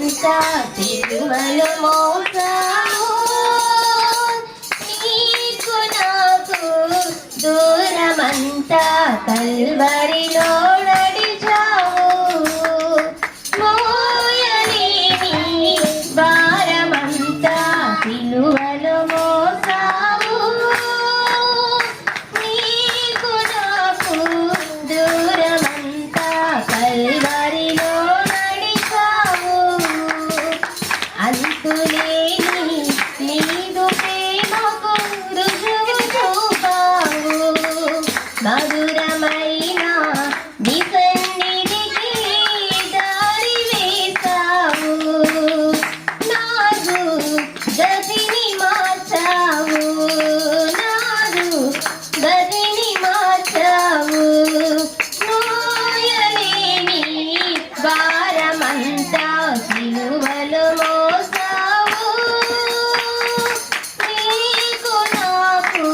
భారమంతా సిలువలో మోసావు, నీకు నాకు దూరమంతా కల్వరిలో నడిచావు. మోయలేని భారమంతా సిలువలో మోసావు, నీకు నాకు దూరమంతా కల్వరిలో నడిచావు. అంతులేని నీదు ప్రేమకు రుజువు చూపావు, మధురమైన నీ సన్నిధికి దారి వేశావు. నాదు గతిని మార్చావు, నాదు గతిని మార్చావు. మోయలేని భారమంతా సిలువలో మోసావు, నీకు నాకు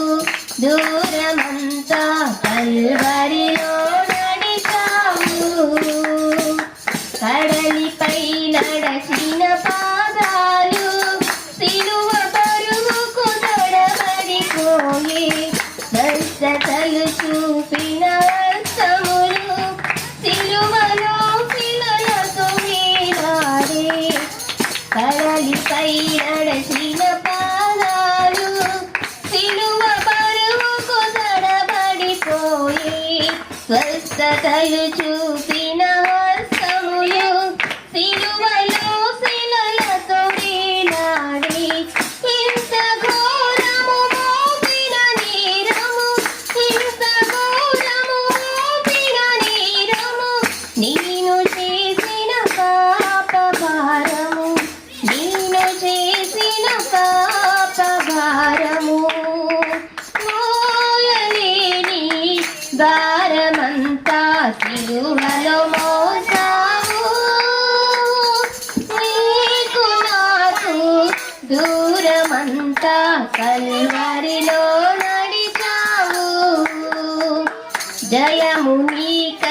దూరమంతా కల్వరిలో నడిచావు. కడలిపై నడచిన పాదాలు సిలువ బరువుకు తడబడిపోయి, స్వస్థతలు చూపిన హస్తములు సిలువలో శిలలతో వేలాడే. కడలిపై నడచిన పాదాలు సిలువ బరువుకు తడబడిపోయి, స్వస్థతలు చూపిన హస్తములు సిలువలో శిలలతో వేలాడి. ఇంత ఘోరము మోపిన నేరము, ఇంత ఘోరము మోపిన నేరము, నేను చేసిన పాప భారము, నేను చేసిన పాప భారము. మోయలేని భారమంతా సిలువలో మోసావు, నీకు నాకు దూరమంతా కల్వరిలో నడిచావు. జయము నీక